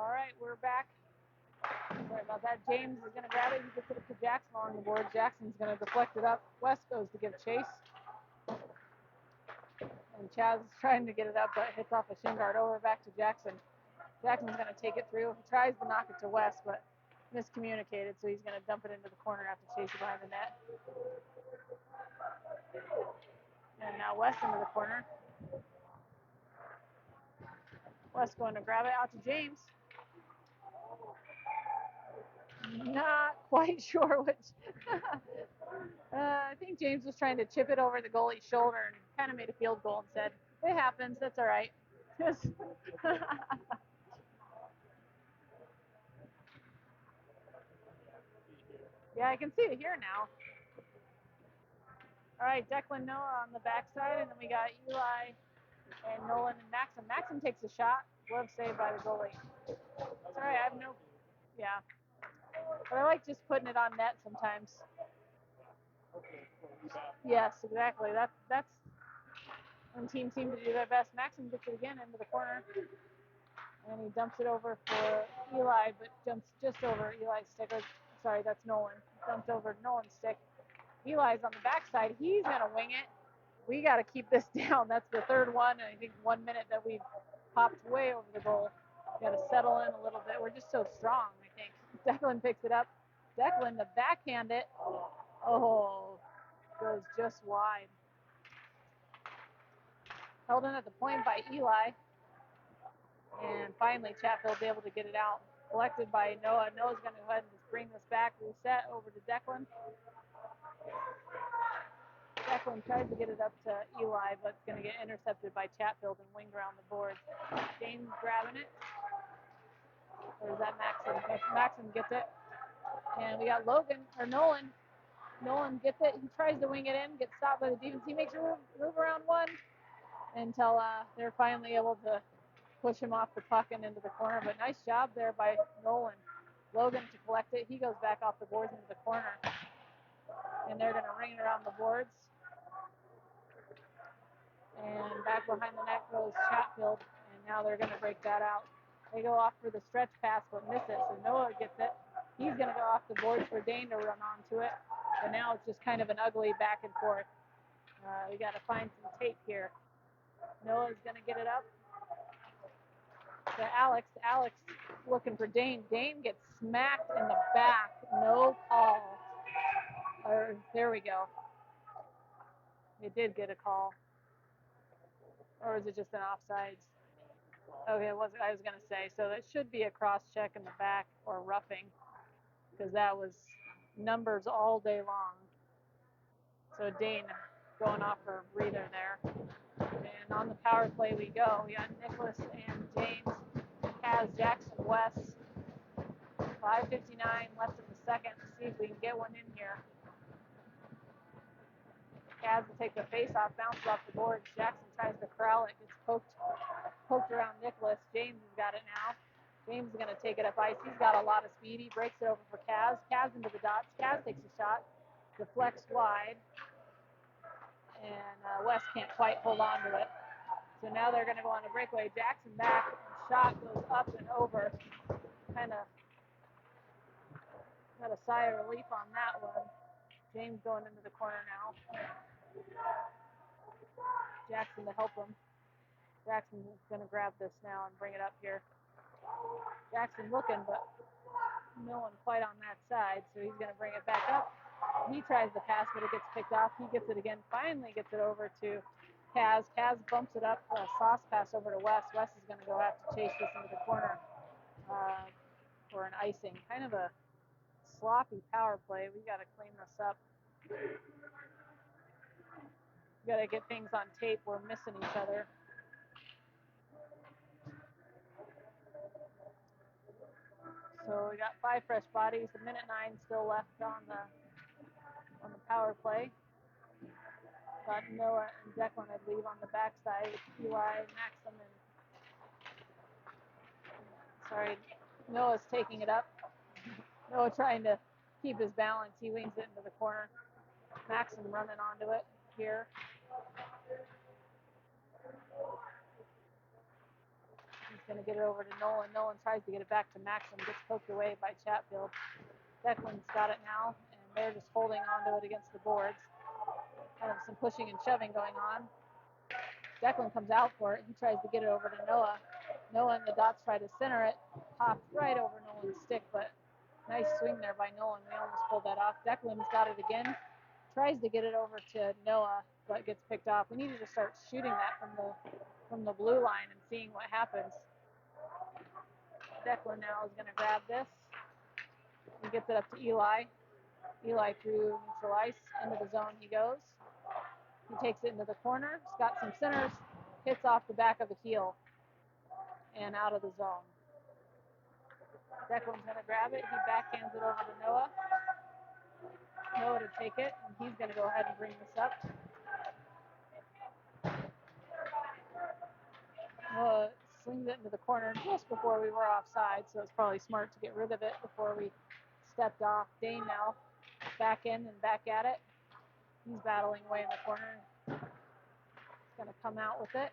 All right, we're back. Sorry about that. James is going to grab it. He gets it up to Jackson along the board. Jackson's going to deflect it up. West goes to give chase. And Chaz is trying to get it up, but hits off a shin guard over back to Jackson. Jackson's going to take it through. He tries to knock it to West, but miscommunicated, so he's going to dump it into the corner after chasing behind the net. And now West into the corner. West going to grab it out to James. Not quite sure which. I think James was trying to chip it over the goalie's shoulder and kind of made a field goal and said, "It happens. That's all right." Yeah, I can see it here now. All right, Declan Noah on the backside, and then we got Eli and Nolan and Maxim. Maxim takes a shot. Glove saved by the goalie. It's all right. I have no. Yeah. But I like just putting it on net sometimes. Yes, exactly. That's when teams seem to do their best. Maxim gets it again into the corner, and he dumps it over for Eli, but jumps just over Eli's stick. Sorry, that's Nolan. Dumped over Nolan's stick. Eli's on the backside. He's gonna wing it. We got to keep this down. That's the third one, and I think 1 minute that we've popped way over the goal. We got to settle in a little bit. We're just so strong, I think. Declan picks it up. Declan to backhand it. Oh, goes just wide. Held in at the point by Eli. And finally, Chatfield's able to get it out. Collected by Noah. Noah's going to go ahead and just bring this back, reset over to Declan. Declan tries to get it up to Eli, but it's going to get intercepted by Chatfield and winged around the boards. James grabbing it. Or is that Maxim? Maxim gets it. And we got Nolan. Nolan gets it. He tries to wing it in, gets stopped by the defense. He makes a move around one until they're finally able to push him off the puck and into the corner. But nice job there by Nolan. Logan to collect it. He goes back off the boards into the corner. And they're going to ring it around the boards. And back behind the net goes Chatfield. And now they're going to break that out. They go off for the stretch pass, but miss it. So Noah gets it. He's going to go off the boards for Dane to run onto it. And now it's just kind of an ugly back and forth. We got to find some tape here. Noah's going to get it up to Alex. Alex looking for Dane. Dane gets smacked in the back. No call. There we go. It did get a call. Or was it just an offsides? Okay, it was. I was going to say. So that should be a cross check in the back or roughing, because that was numbers all day long. So Dane going off for a breather there. And on the power play we go. We got Nicholas and James, Kaz, Jackson, West. 5:59 left in the second. Let's see if we can get one in here. Kaz will take the face off, bounces off the board. Jackson tries to corral it, gets poked around Nicholas. James has got it now. James is going to take it up ice. He's got a lot of speed. He breaks it over for Kaz. Kaz into the dots. Kaz takes a shot. Deflects wide. And West can't quite hold on to it. So now they're going to go on a breakaway. Jackson back, and shot goes up and over. Kind of got a sigh of relief on that one. James going into the corner now. Jackson to help him. Jackson's going to grab this now and bring it up here. Jackson looking, but no one quite on that side, so he's going to bring it back up. He tries to pass, but it gets picked off. He gets it again, finally gets it over to Kaz. Kaz bumps it up, a sauce pass over to West. West is going to go have to chase this into the corner for an icing. Kind of a sloppy power play. We got to clean this up. We got to get things on tape. We're missing each other. So we got 5 fresh bodies. 1:09 still left on the power play. Got Noah and Declan, I believe, on the backside. Eli, Maxim, Noah's taking it up. Noah trying to keep his balance. He wings it into the corner. Maxim running onto it here. He's going to get it over to Nolan. Nolan tries to get it back to Maxim, gets poked away by Chatfield. Declan's got it now, and they're just holding onto it against the boards. Kind of some pushing and shoving going on. Declan comes out for it. He tries to get it over to Noah. Noah and the dots try to center it. Popped right over Nolan's stick, but nice swing there by Nolan. We almost pulled that off. Declan's got it again. Tries to get it over to Noah, but gets picked off. We needed to start shooting that from the blue line and seeing what happens. Declan now is going to grab this. He gets it up to Eli. Eli through neutral ice. Into the zone he goes. He takes it into the corner. He's got some centers. Hits off the back of the heel and out of the zone. Declan's going to grab it. He backhands it over to Noah. Noah to take it, and he's going to go ahead and bring this up. Noah slings it into the corner just before we were offside, so it's probably smart to get rid of it before we stepped off. Dane now back in and back at it. He's battling away in the corner. He's going to come out with it.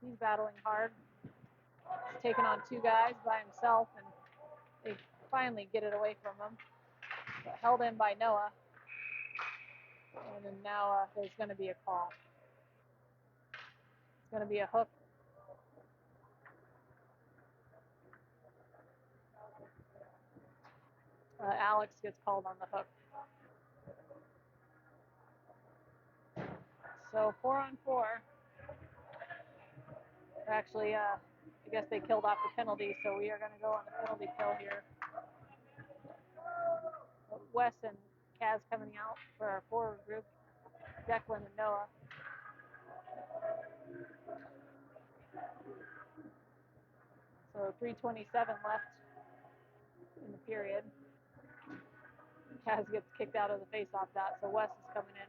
He's battling hard. He's taking on two guys by himself, and they finally get it away from him. But held in by Noah. And then now there's going to be a call. It's going to be a hook. Alex gets called on the hook. So 4-on-4. Actually, I guess they killed off the penalty, so we are going to go on the penalty kill here. Wes and Kaz coming out for our forward group. Declan and Noah. So 3:27 left in the period. Kaz gets kicked out of the face-off dot, so Wes is coming in.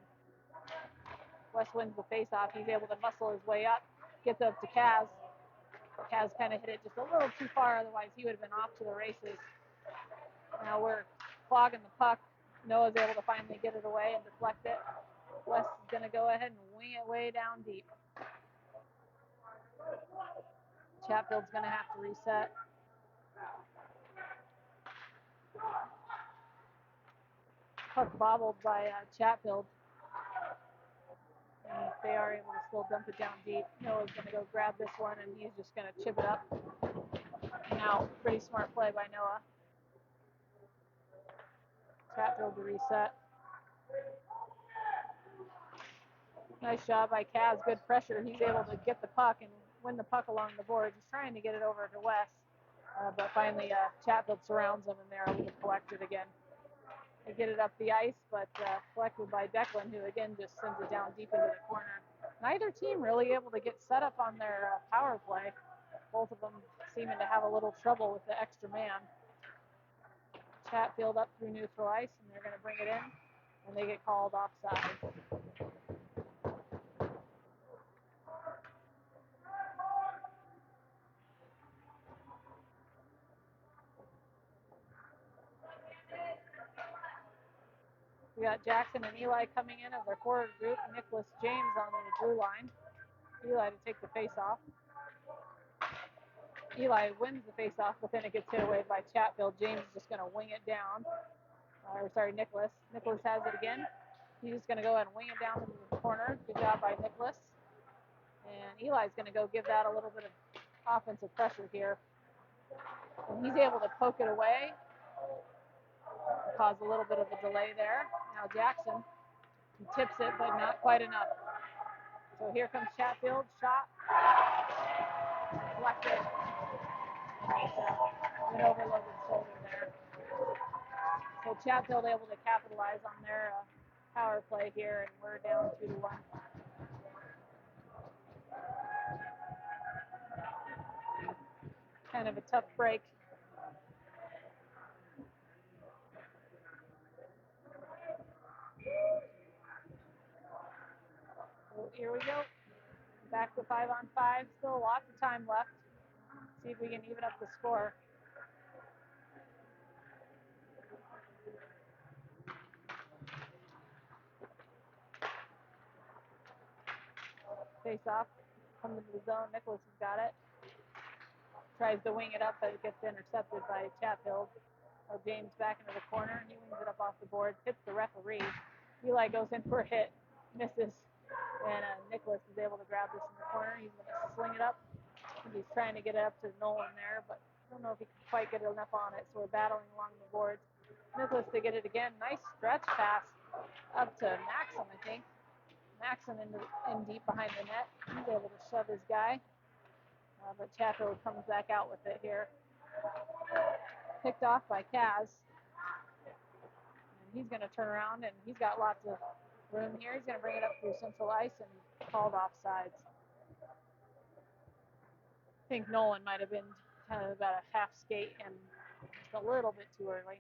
Wes wins the face-off. He's able to muscle his way up. Gets up to Kaz. Kaz kind of hit it just a little too far, otherwise he would have been off to the races. Now we're clogging the puck. Noah's able to finally get it away and deflect it. Wes is going to go ahead and wing it way down deep. Chatfield's going to have to reset. Puck bobbled by Chatfield. And they are able to still dump it down deep. Noah's going to go grab this one, and he's just going to chip it up. Now, pretty smart play by Noah. Chatfield to reset. Nice job by Kaz. Good pressure. He's able to get the puck and win the puck along the boards. He's trying to get it over to Wes, but finally Chatfield surrounds him, and they're able to collect it again. They get it up the ice, but collected by Declan, who again just sends it down deep into the corner. Neither team really able to get set up on their power play. Both of them seeming to have a little trouble with the extra man. Chatfield up through neutral ice, and they're going to bring it in, and they get called offside. We got Jackson and Eli coming in as our forward group. Nicholas James on the blue line. Eli to take the face-off. Eli wins the face-off, but then it gets hit away by Chatfield. James is just going to wing it down. Nicholas. Nicholas has it again. He's just going to go ahead and wing it down into the corner. Good job by Nicholas. And Eli's going to go give that a little bit of offensive pressure here. And he's able to poke it away. Cause a little bit of a delay there. Now Jackson, he tips it, but not quite enough. So here comes Chatfield. Shot. Deflected. Went over Logan's shoulder there. So Chatfield able to capitalize on their power play here, and we're down 2-1. Kind of a tough break. So here we go. Back to 5-on-5. Still lots of time left. See if we can even up the score. Face off. Comes into the zone. Nicholas has got it. tries to wing it up, but it gets intercepted by Chatfield. James back into the corner. He wings it up off the board, hits the referee. Eli goes in for a hit, misses, and Nicholas is able to grab this in the corner. He's going to sling it up. He's trying to get it up to Nolan there, but I don't know if he can quite get enough on it, so we're battling along the boards. Nicholas to get it again. Nice stretch pass up to Maxim, I think. Maxim in deep behind the net. He's able to shove his guy, but Chatfield comes back out with it here. Picked off by Kaz. And he's going to turn around, and he's got lots of room here. He's going to bring it up through central ice and called offsides. I think Nolan might have been kind of about a half skate and just a little bit too early.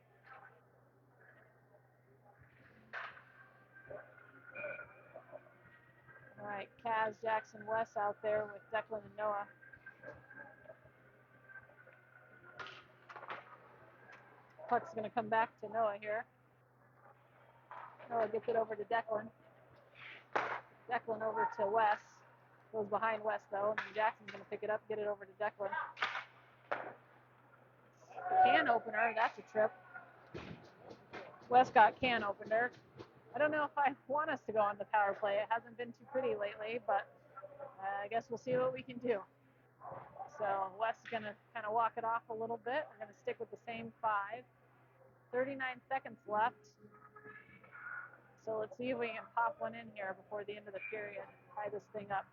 All right, Kaz, Jackson, Wes out there with Declan and Noah. Puck's going to come back to Noah here. Noah gets it over to Declan. Declan over to Wes. Goes behind Wes, though, and then Jackson's going to pick it up, get it over to Declan. Can opener, that's a trip. Wes got can opener. I don't know if I want us to go on the power play. It hasn't been too pretty lately, but I guess we'll see what we can do. So Wes is going to kind of walk it off a little bit. We're going to stick with the same 5. 39 seconds left. So let's see if we can pop one in here before the end of the period and tie this thing up.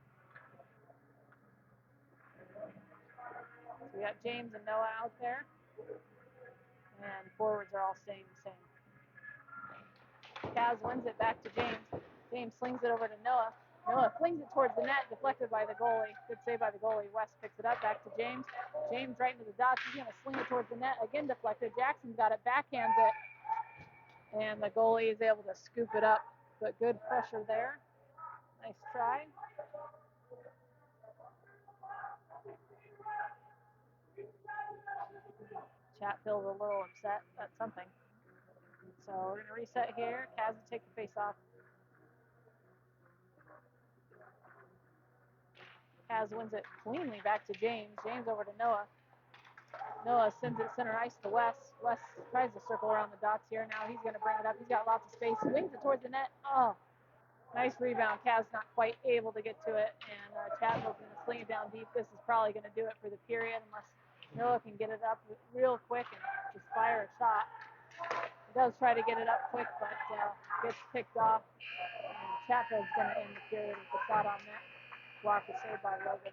So we got James and Noah out there. And forwards are all staying the same. Kaz wins it back to James. James slings it over to Noah. Noah flings it towards the net, deflected by the goalie. Good save by the goalie. West picks it up, back to James. James right into the dots. He's going to sling it towards the net. Again deflected. Jackson's got it, backhands it. And the goalie is able to scoop it up. But good pressure there. Nice try. Chatfield's a little upset at something. So we're going to reset here. Kaz will take the face off. Kaz wins it cleanly back to James. James over to Noah. Noah sends it center ice to Wes. Wes tries to circle around the dots here. Now he's going to bring it up. He's got lots of space. He wings it towards the net. Oh, nice rebound. Kaz not quite able to get to it. And Chatfield's going to sling it down deep. This is probably going to do it for the period unless Noah can get it up real quick and just fire a shot. He does try to get it up quick, but gets picked off. And Chatfield's going to end the period with a shot on net. Block is saved by Logan.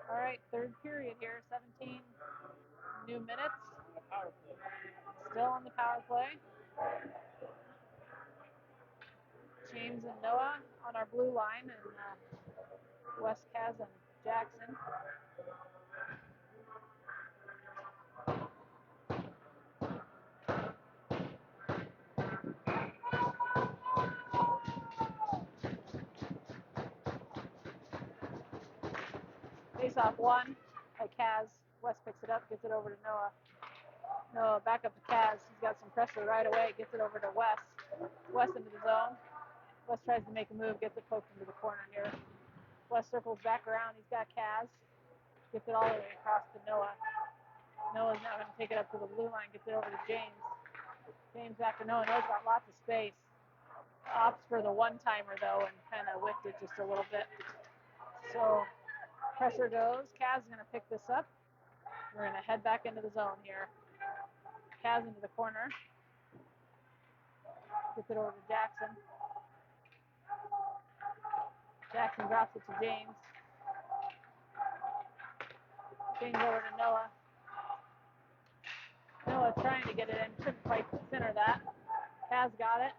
All right, third period here, 17 new minutes. Still on the power play. James and Noah on our blue line, and Wes, Kaz, and Jackson. Face off one by Kaz. Wes picks it up, gets it over to Noah. Noah back up to Kaz. He's got some pressure right away. Gets it over to Wes. Wes into the zone. Wes tries to make a move, gets it poked into the corner here. Wes circles back around. He's got Kaz. Gets it all the way across to Noah. Noah's now going to take it up to the blue line. Gets it over to James. James back to Noah. Noah's got lots of space. Opts for the one-timer, though, and kind of whipped it just a little bit. So pressure goes. Kaz is going to pick this up. We're going to head back into the zone here. Kaz into the corner. Gets it over to Jackson. Jackson drops it to James. James over to Noah. Noah trying to get it in. Couldn't quite center that. Kaz got it.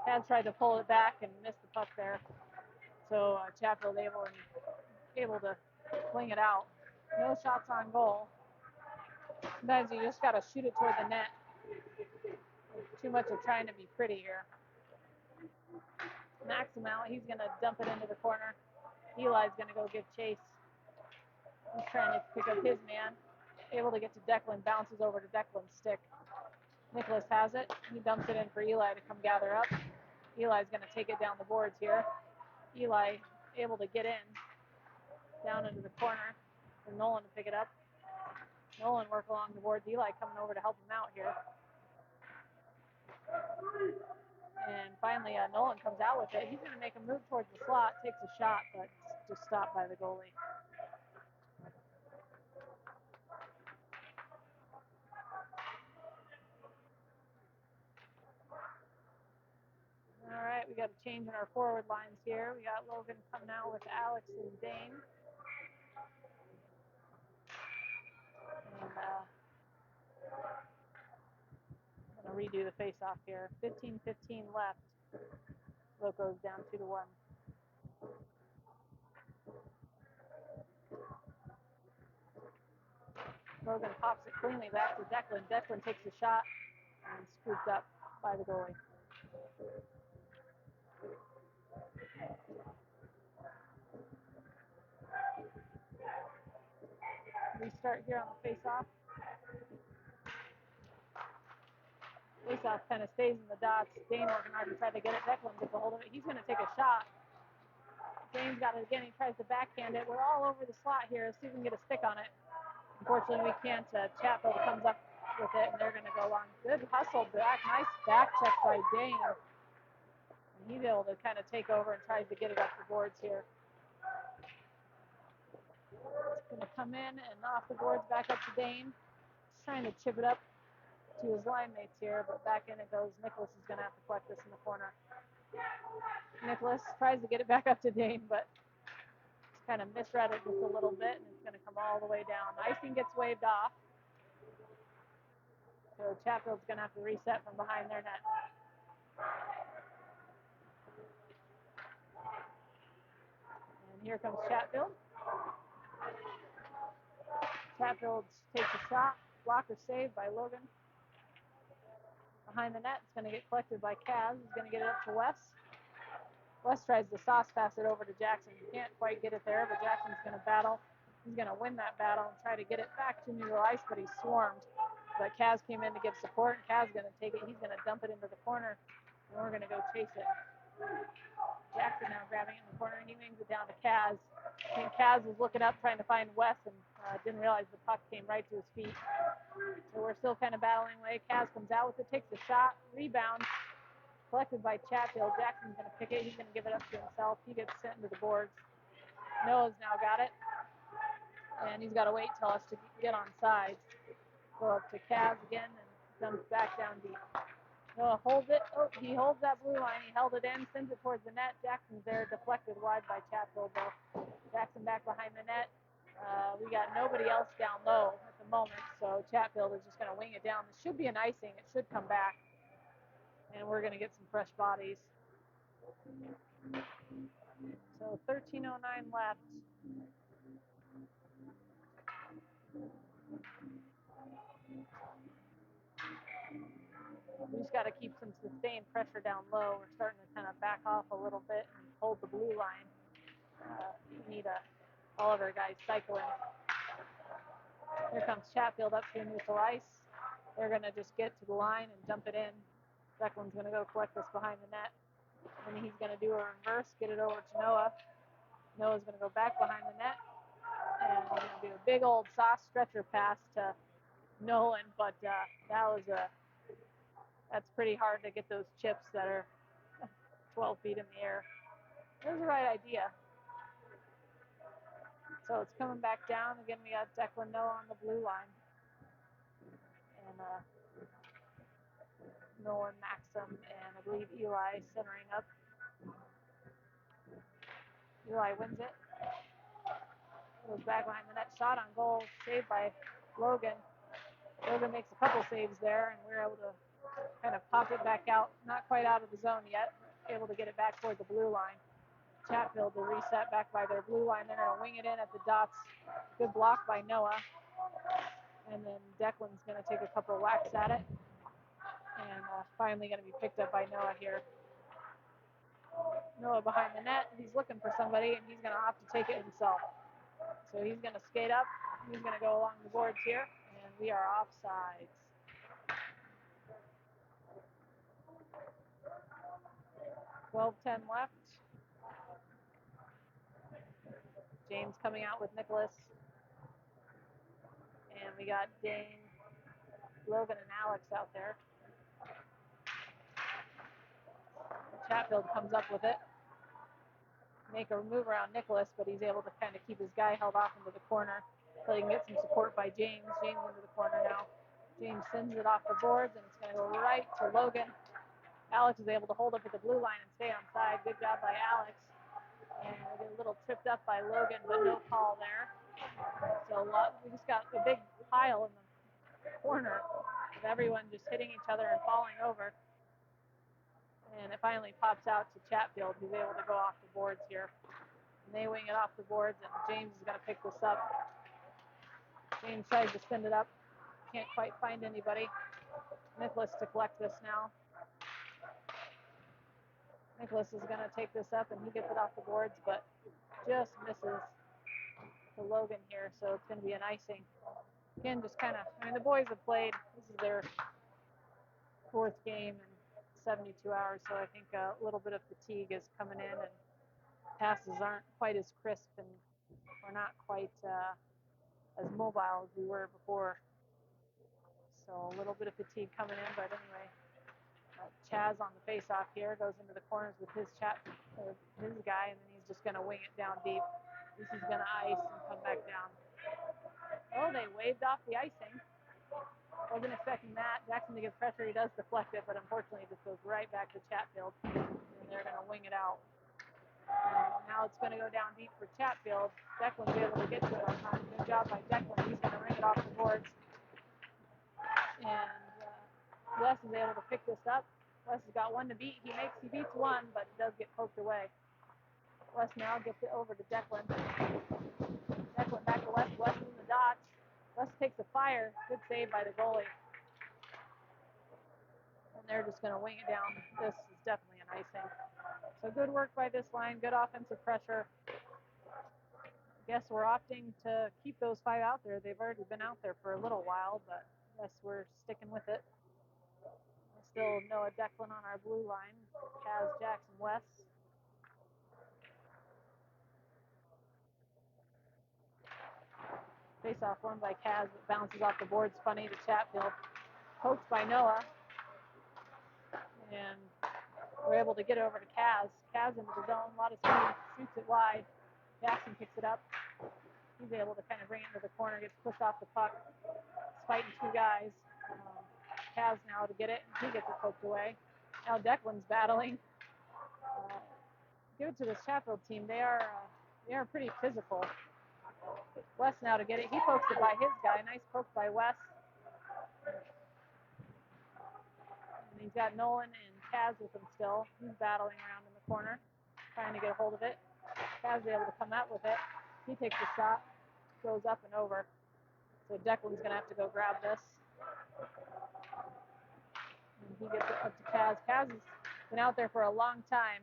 Kaz tried to pull it back and missed the puck there. So Chatfield able to fling it out. No shots on goal. Sometimes you just got to shoot it toward the net. Too much of trying to be pretty here. Knocks him out. He's going to dump it into the corner. Eli's going to go give chase. He's trying to pick up his man. Able to get to Declan. Bounces over to Declan's stick. Nicholas has it. He dumps it in for Eli to come gather up. Eli's going to take it down the boards here. Eli able to get in. Down into the corner for Nolan to pick it up. Nolan work along the boards. Eli coming over to help him out here. And finally, Nolan comes out with it. He's going to make a move towards the slot, takes a shot, but just stopped by the goalie. All right, we got a change in our forward lines here. We got Logan coming out with Alex and Dane. And I'm going to redo the face-off here. 15-15 left. Loco's down 2-1. Logan pops it cleanly back to Declan. Declan takes a shot and scooped up by the goalie. Restart here on the face-off. Face-off kind of stays in the dots. Dane working hard to try to get it. Declan gets a hold of it. He's going to take a shot. Dane's got it again. He tries to backhand it. We're all over the slot here. See if we can get a stick on it. Unfortunately, we can't. Chatfield comes up with it, and they're going to go on. Good hustle back. Nice back check by Dane. And he's able to kind of take over and tries to get it up the boards here. It's going to come in and off the boards back up to Dane. He's trying to chip it up to his line mates here, but back in it goes. Nicholas is going to have to collect this in the corner. Nicholas tries to get it back up to Dane, but just kind of misread it just a little bit, and it's going to come all the way down. Icing gets waved off. So Chatfield's going to have to reset from behind their net. And here comes Chatfield. Chatfield takes a shot. Blocker saved by Logan. Behind the net, it's going to get collected by Kaz. He's going to get it up to Wes. Wes tries to sauce pass it over to Jackson. He can't quite get it there, but Jackson's going to battle. He's going to win that battle and try to get it back to neutral ice, but he's swarmed. But Kaz came in to give support, and Kaz is going to take it. He's going to dump it into the corner, and we're going to go chase it. Jackson now grabbing it in the corner, and he wings it down to Kaz. I think Kaz was looking up trying to find Wes and didn't realize the puck came right to his feet. So we're still kind of battling away. Kaz comes out with it, takes a shot, rebound, collected by Chatfield. Jackson's going to pick it. He's going to give it up to himself. He gets sent into the boards. Noah's now got it. And he's got to wait till us to get on sides. Go up to Kaz again and dumps back down deep. Noah holds it. Oh, he holds that blue line. He held it in, sends it towards the net. Jackson's there, deflected wide by Chatfield, though. Jackson back behind the net. We got nobody else down low at the moment, so Chatfield is just going to wing it down. This should be an icing. It should come back, and we're going to get some fresh bodies. So 13:09 left. We just got to keep some sustained pressure down low. We're starting to kind of back off a little bit and hold the blue line. We need all of our guys cycling. Here comes Chatfield up to neutral ice. They're going to just get to the line and dump it in. Declan's going to go collect this behind the net. And he's going to do a reverse, get it over to Noah. Noah's going to go back behind the net. And we're going to do a big old sauce stretcher pass to Nolan. But that's pretty hard to get those chips that are 12 feet in the air. It was the right idea. So it's coming back down. Again, we got Declan Noah on the blue line. And Nolan, Maxim, and I believe Eli centering up. Eli wins it. Goes back behind the net. Shot on goal. Saved by Logan. Logan makes a couple saves there, and we're able to kind of pop it back out. Not quite out of the zone yet. Able to get it back toward the blue line. Chatfield to reset back by their blue line. They're going to wing it in at the dots. Good block by Noah. And then Declan's going to take a couple of whacks at it. And finally going to be picked up by Noah here. Noah behind the net. He's looking for somebody, and he's going to have to take it himself. So he's going to skate up. He's going to go along the boards here. And we are offsides. 12:10 left. James coming out with Nicholas. And we got Dane, Logan, and Alex out there. Chatfield comes up with it. Make a move around Nicholas, but he's able to kind of keep his guy held off into the corner so he can get some support by James. James into the corner now. James sends it off the boards, and it's going to go right to Logan. Alex is able to hold up at the blue line and stay on side. Good job by Alex. And we get a little tripped up by Logan, but no call there. So we just got a big pile in the corner of everyone just hitting each other and falling over. And it finally pops out to Chatfield, who's able to go off the boards here. And they wing it off the boards, and James is going to pick this up. James tries to send it up. Can't quite find anybody. Nicholas to collect this now. Nicholas is going to take this up, and he gets it off the boards, but just misses to Logan here, so it's going to be an icing. Again, just kind of, the boys have played. This is their fourth game in 72 hours, so I think a little bit of fatigue is coming in, and passes aren't quite as crisp, and we're not quite as mobile as we were before. So a little bit of fatigue coming in, but anyway, Chaz on the face-off here goes into the corners with his guy, and then he's just going to wing it down deep. This is going to ice and come back down. Oh, they waved off the icing. Wasn't expecting that. Jackson to give pressure. He does deflect it, but unfortunately this goes right back to Chatfield, and they're going to wing it out. And now it's going to go down deep for Chatfield. Declan's able to get to it on time. Good job by Declan. He's going to ring it off the boards. And Wes is able to pick this up. Wes has got one to beat. He beats one, but it does get poked away. Wes now gets it over to Declan. Declan back to Wes. Wes in the dots. Wes takes a fire. Good save by the goalie. And they're just going to wing it down. This is definitely an icing. So good work by this line. Good offensive pressure. I guess we're opting to keep those 5 out there. They've already been out there for a little while, but I guess we're sticking with it. Still Noah Declan on our blue line. Kaz, Jackson, Wes. Face-off won by Kaz, but bounces off the boards funny to Chatfield. Poked by Noah. And we're able to get it over to Kaz. Kaz into the zone, a lot of speed, shoots it wide. Jackson picks it up. He's able to kind of bring it into the corner, gets pushed off the puck. He's fighting 2 guys. Kaz now to get it, and he gets it poked away. Now Declan's battling. Give it to this Chatfield team. They are pretty physical. Wes now to get it. He pokes it by his guy. Nice poke by Wes. And he's got Nolan and Kaz with him still. He's battling around in the corner, trying to get a hold of it. Kaz is able to come out with it. He takes a shot, goes up and over. So Declan's going to have to go grab this. And he gets it up to Kaz. Kaz has been out there for a long time.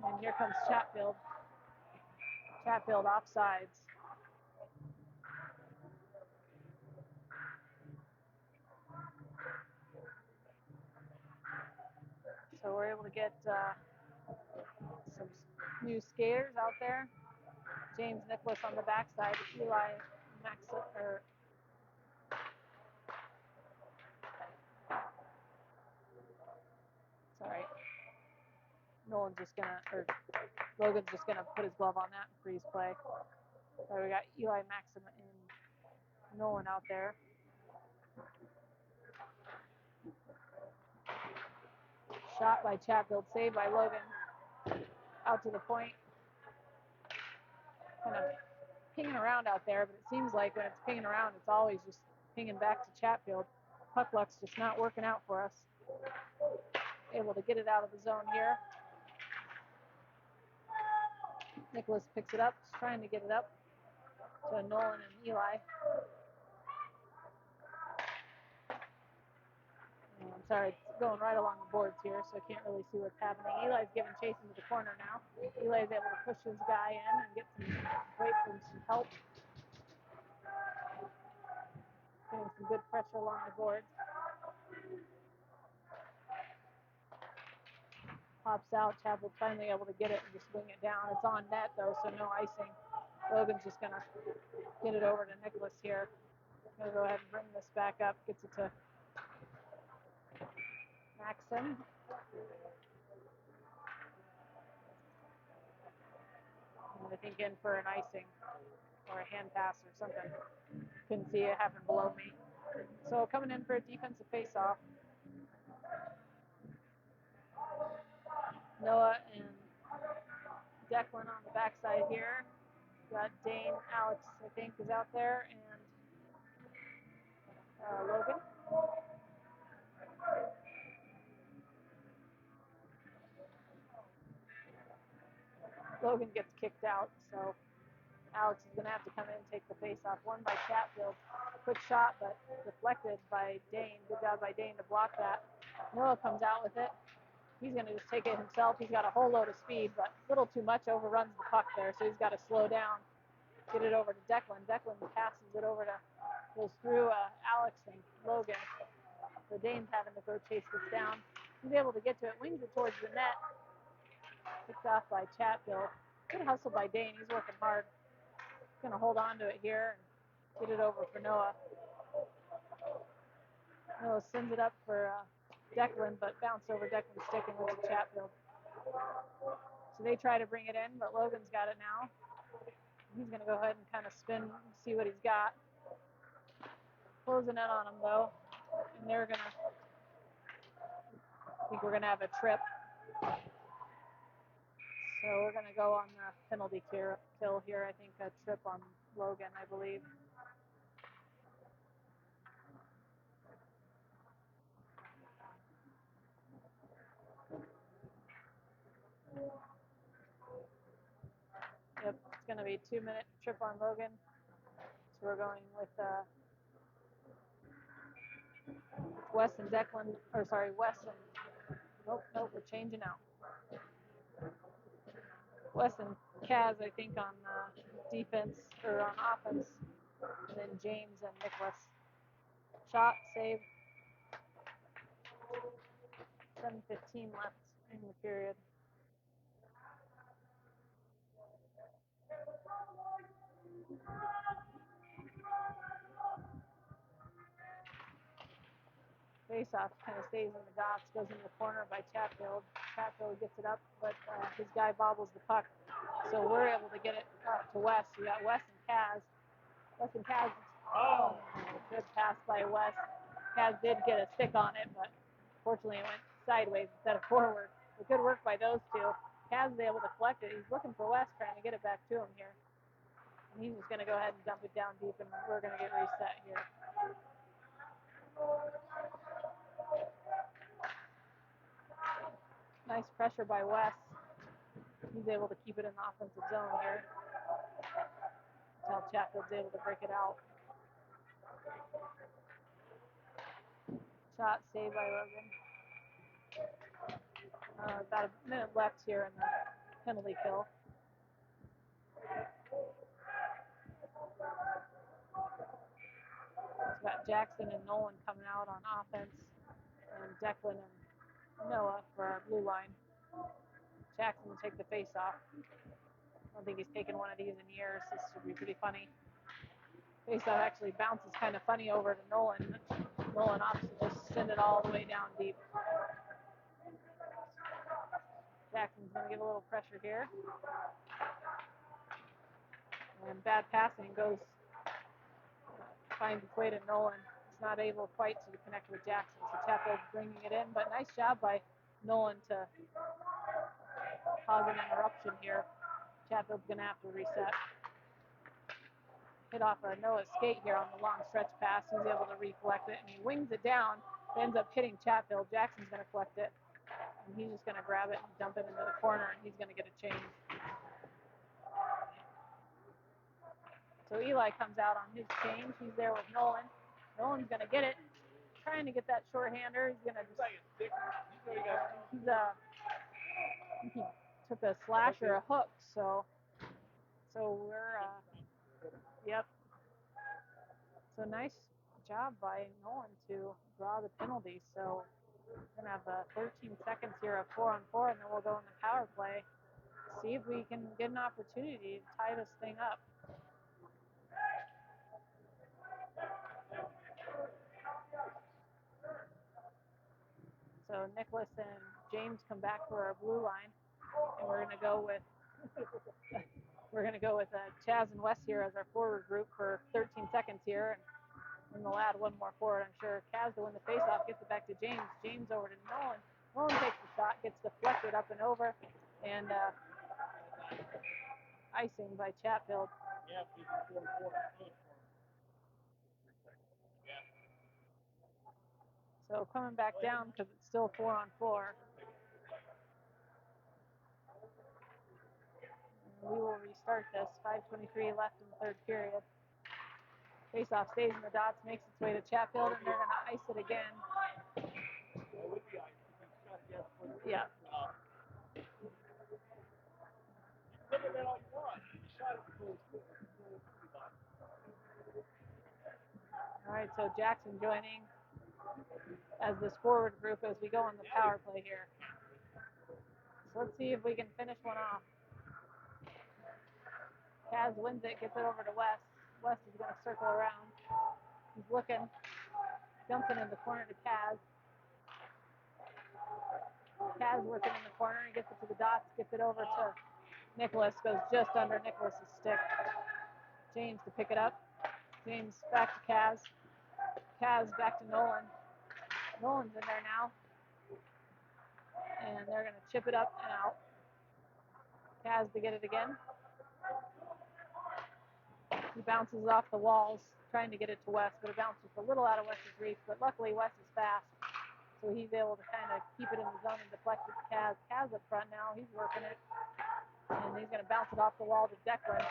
And here comes Chatfield. Chatfield offsides. So we're able to get some new skaters out there. James Nicholas on the backside. Eli Max, sorry. Logan's just gonna put his glove on that and freeze play. So we got Eli Maxim and Nolan out there. Shot by Chatfield, saved by Logan. Out to the point. Kind of pinging around out there, but it seems like when it's pinging around, it's always just pinging back to Chatfield. Puck luck's just not working out for us. Able to get it out of the zone here. Nicholas picks it up, just trying to get it up to Nolan and Eli. I'm sorry, it's going right along the boards here, so I can't really see what's happening. Eli's giving chase into the corner now. Eli's able to push his guy in and get wait for some help. Getting some good pressure along the boards. Pops out. Chatfield's finally able to get it and just swing it down. It's on net though, so no icing. Logan's just gonna get it over to Nicholas here. Gonna go ahead and bring this back up. Gets it to Maxim. And I think in for an icing or a hand pass or something. Couldn't see it happen below me. So coming in for a defensive face-off. Noah and Declan on the backside here. Got Dane, Alex, I think, is out there, and Logan. Logan gets kicked out, so Alex is going to have to come in and take the face-off. Won by Chatfield. Quick shot, but deflected by Dane. Good job by Dane to block that. Noah comes out with it. He's going to just take it himself. He's got a whole load of speed, but a little too much, overruns the puck there, so he's got to slow down. Get it over to Declan. Declan passes it over to, goes through Alex and Logan. So Dane's having to go chase this down. He's able to get to it, wings it towards the net. Picked off by Chatfield. Good hustle by Dane. He's working hard. He's going to hold on to it here and get it over for Noah. Noah sends it up for Declan, but bounced over Declan's stick and went to Chatfield. So they try to bring it in, but Logan's got it now. He's going to go ahead and kind of spin, see what he's got. Closing in on him, though. And they're going to, I think we're going to have a trip. So we're going to go on the penalty kill here. I think a trip on Logan, I believe. Yep, it's going to be a 2-minute trip on Logan. So we're going with Wes and Declan, or sorry, Wes and, nope, we're changing out. Wes and Kaz, I think, on defense, or on offense, and then James and Nicholas. Shot, save. 7:15 left in the period. Face-off kind of stays in the dots, goes in the corner by Chatfield. Chatfield gets it up, but his guy bobbles the puck. So we're able to get it up to Wes. We got Wes and Kaz. Wes and Kaz, good pass by Wes. Kaz did get a stick on it, but fortunately it went sideways instead of forward. But good work by those two. Kaz is able to collect it. He's looking for Wes, trying to get it back to him here. And he's just going to go ahead and dump it down deep, and we're going to get reset here. Nice pressure by Wes. He's able to keep it in the offensive zone here until Chatfield's able to break it out. Shot saved by Logan. About a minute left here in the penalty kill. We've got Jackson and Nolan coming out on offense, and Declan and Noah for our blue line. Jackson will take the face off. I don't think he's taken one of these in years. This should be pretty funny. Face off actually bounces kind of funny over to Nolan. Nolan opts to just send it all the way down deep. Jackson's going to give a little pressure here. And bad passing finds its way to Nolan. He's not able quite to connect with Jackson. So Chatfield's bringing it in, but nice job by Nolan to cause an interruption here. Chatfield's going to have to reset. Hit off a Noah skate here on the long stretch pass. He's able to reflect it, and he wings it down. It ends up hitting Chatfield. Jackson's going to collect it, and he's just going to grab it and dump it into the corner, and he's going to get a change. So Eli comes out on his change. He's there with Nolan. Nolan's going to get it. Trying to get that shorthander. He's going to just... he took a slash or a hook, so we're... Yep. So nice job by Nolan to draw the penalty. So we're going to have 13 seconds here of 4-on-4, and then we'll go in the power play. See if we can get an opportunity to tie this thing up. So Nicholas and James come back for our blue line, and we're going to go with Chaz and Wes here as our forward group for 13 seconds here, and we'll add one more forward. I'm sure Chaz to win the faceoff, gets it back to James. James over to Nolan. Nolan takes the shot, gets deflected up and over, and icing by Chatfield. So coming back down because it's still 4-on-4. We will restart this. 5:23 left in the third period. Faceoff stays in the dots, makes its way to Chatfield, and they're going to ice it again. Yeah. All right, so Jackson joining as this forward group as we go on the power play here. So let's see if we can finish one off. Kaz wins it, gets it over to Wes. Wes is going to circle around. He's looking, dumps it in the corner to Kaz. Kaz working in the corner, he gets it to the dots, gets it over to Nicholas, goes just under Nicholas's stick. James to pick it up. James back to Kaz. Kaz back to Nolan. Nolan's in there now. And they're going to chip it up and out. Kaz to get it again. He bounces off the walls, trying to get it to Wes, but it bounces a little out of Wes's reach. But luckily, Wes is fast, so he's able to kind of keep it in the zone and deflect it to Kaz. Kaz up front now, he's working it, and he's going to bounce it off the wall to Declan.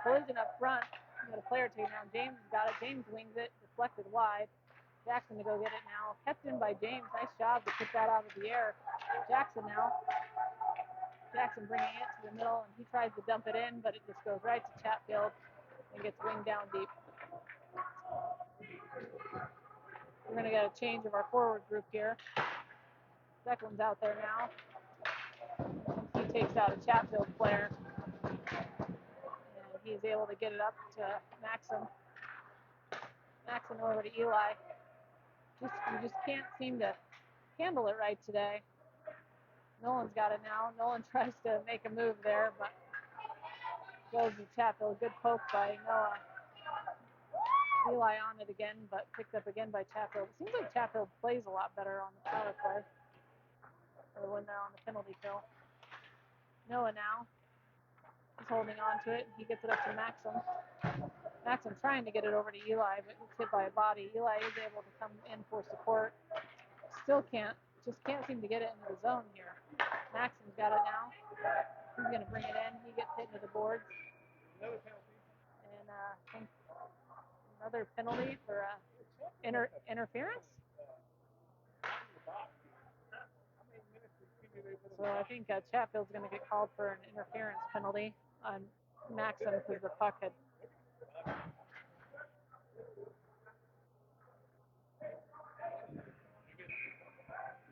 Collision up front. He's got a player taken down. James has got it. James wings it, deflected wide. Jackson to go get it now. Kept in by James. Nice job to put that out of the air. Jackson now. Jackson bringing it to the middle, and he tries to dump it in, but it just goes right to Chatfield and gets winged down deep. We're going to get a change of our forward group here. Declan's out there now. He takes out a Chatfield player, and he's able to get it up to Maxim. Maxim over to Eli. You just can't seem to handle it right today. Nolan's got it now. Nolan tries to make a move there, but goes to Chatfield. Good poke by Noah. Eli on it again, but picked up again by Chatfield. It seems like Chatfield plays a lot better on the power play, or when they're on the penalty kill. Noah now is holding on to it. He gets it up to Maxim. Maxim trying to get it over to Eli, but it's hit by a body. Eli is able to come in for support. Still can't seem to get it into the zone here. got it now. He's going to bring it in. He gets hit into the boards. And I think another penalty for interference. So I think Chatfield's going to get called for an interference penalty on Maxim because the puck had.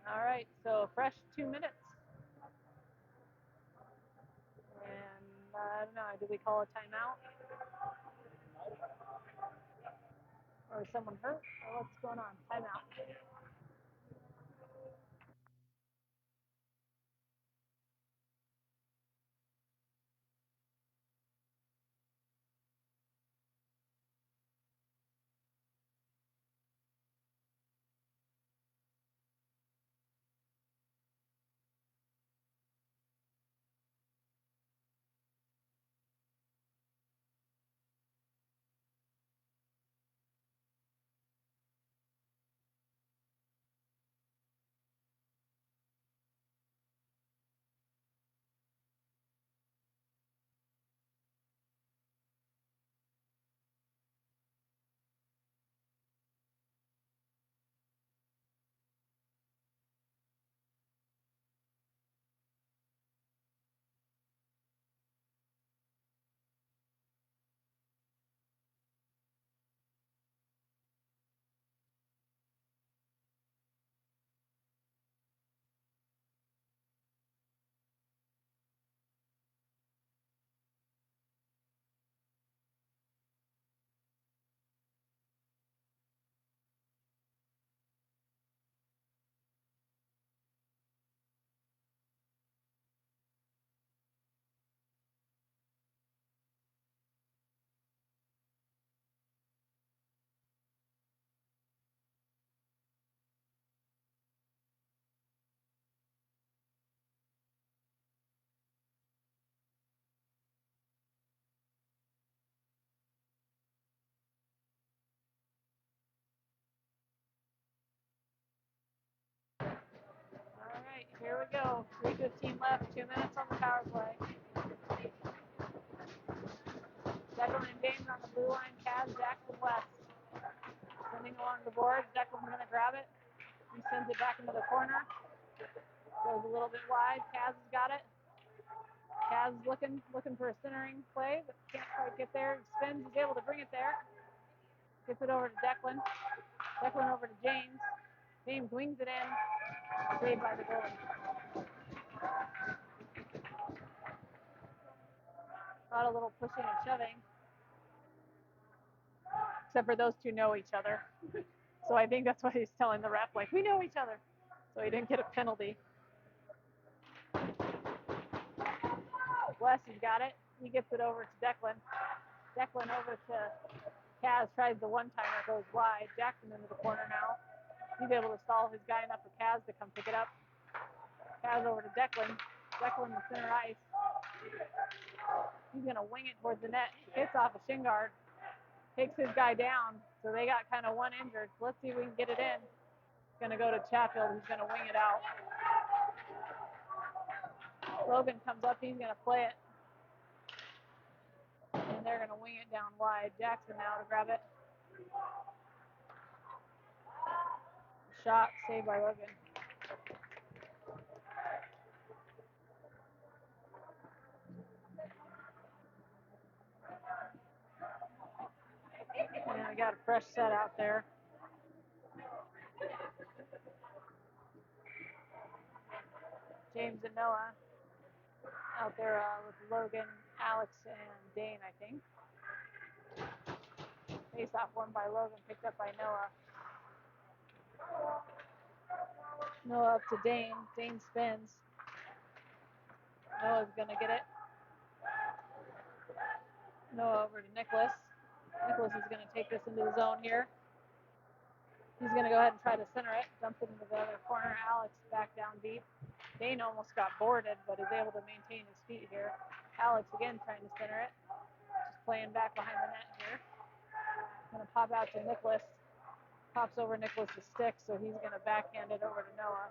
All right, so fresh 2 minutes. And I don't know, do we call a timeout? Or is someone hurt? Or what's going on? Timeout. All right, here we go. 3:15 left, 2 minutes on the power play. Declan and James on the blue line, Kaz, Jackson West. Sending along the boards, Declan's going to grab it. He sends it back into the corner. Goes a little bit wide, Kaz has got it. Kaz looking for a centering play, but can't quite get there. He spins, he's able to bring it there. Gets it over to Declan. Declan over to James. James wings it in. Saved by the goalie. Got a little pushing and shoving. Except for those two know each other. So I think that's why he's telling the ref, like, we know each other. So he didn't get a penalty. Wes has got it. He gets it over to Declan. Declan over to Kaz, tries the one-timer, goes wide. Jackson into the corner now. He's able to stall his guy enough for Kaz to come pick it up. Kaz over to Declan. Declan in center ice. He's going to wing it towards the net. Hits off a shin guard. Takes his guy down. So they got kind of one injured. Let's see if we can get it in. It's going to go to Chatfield. He's going to wing it out. Logan comes up. He's going to play it. And they're going to wing it down wide. Jackson now to grab it. Shot saved by Logan. And we got a fresh set out there. James and Noah out there with Logan, Alex, and Dane, I think. Face off one by Logan, picked up by Noah. Noah up to Dane. Dane spins. Noah's going to get it. Noah over to Nicholas. Nicholas is going to take this into the zone here. He's going to go ahead and try to center it. Dumps it into the other corner. Alex back down deep. Dane almost got boarded, but is able to maintain his feet here. Alex again trying to center it. Just playing back behind the net here. Going to pop out to Nicholas. Pops over Nicholas' stick, so he's going to backhand it over to Noah.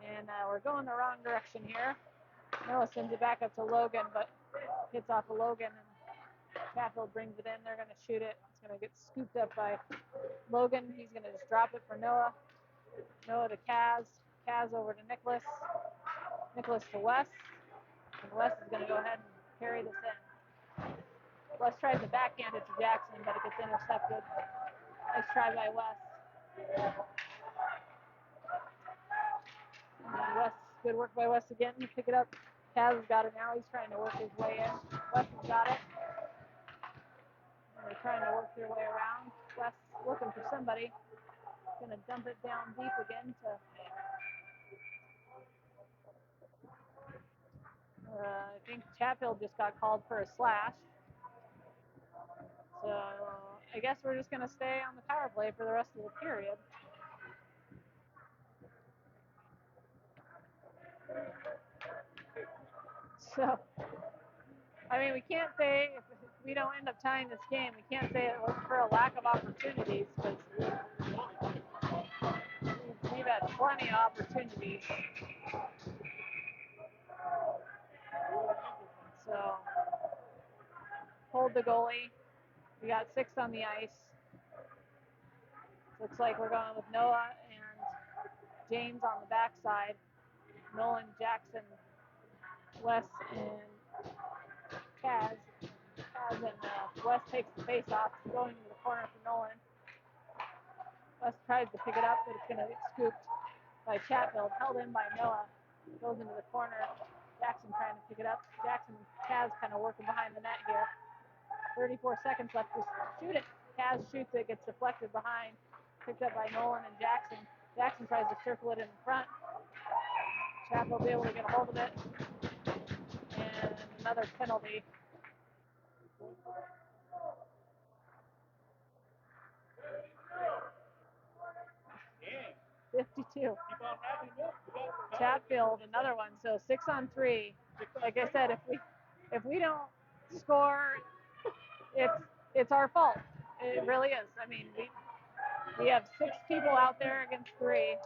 And we're going the wrong direction here. Noah sends it back up to Logan, but hits off of Logan, and Chatfield brings it in. They're going to shoot it. It's going to get scooped up by Logan. He's going to just drop it for Noah. Noah to Kaz. Kaz over to Nicholas. Nicholas to Wes. And Wes is going to go ahead and carry this in. Wes tries to backhand it to Jackson, but it gets intercepted. Nice try by Wes. And Wes, good work by Wes again to pick it up. Kaz has got it now. He's trying to work his way in. Wes has got it. And they're trying to work their way around. Wes looking for somebody. Going to dump it down deep again to I think Chatfield just got called for a slash. So I guess we're just going to stay on the power play for the rest of the period. So, I mean, we can't say, if we don't end up tying this game, we can't say it was for a lack of opportunities, because we've had plenty of opportunities. So, hold the goalie. We got 6 on the ice. Looks like we're going with Noah and James on the backside. Nolan, Jackson, Wes, and Kaz. Kaz and Wes takes the face off, going into the corner for Nolan. Wes tries to pick it up, but it's going to get scooped by Chatfield, held in by Noah. Goes into the corner. Jackson trying to pick it up. Jackson and Kaz kind of working behind the net here. 34 seconds left to shoot it. Kaz shoots it, gets deflected behind. Picked up by Nolan and Jackson. Jackson tries to circle it in the front. Chatfield will be able to get a hold of it. And another penalty. Yeah. 52. Chatfield, another one. So 6 on 3. Like I said, if we don't score, it's our fault. It really is. I mean, we have 6 people out there against 3,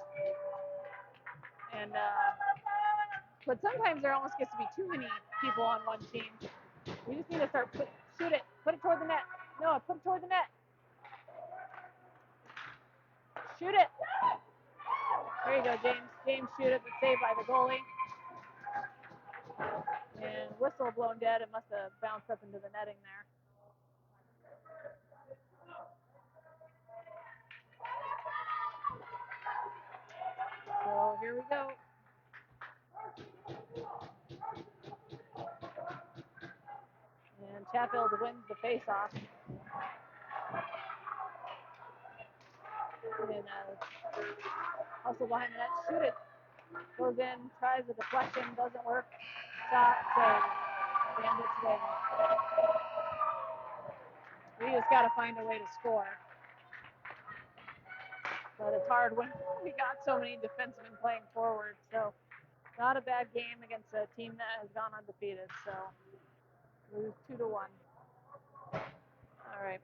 and but sometimes there almost gets to be too many people on one team. We just need to start shoot it, put it toward the net. No, put it toward the net. Shoot it. There you go, James. James shoot it, but saved by the goalie. And whistle blown dead. It must have bounced up into the netting there. So here we go. And Chatfield wins the face-off. And hustle behind the net, shoot it. Goes in, tries a deflection, doesn't work. Shot, save. Bandits win. We just got to find a way to score. But it's hard when we got so many defensemen playing forward. So not a bad game against a team that has gone undefeated. So lose 2-1. All right.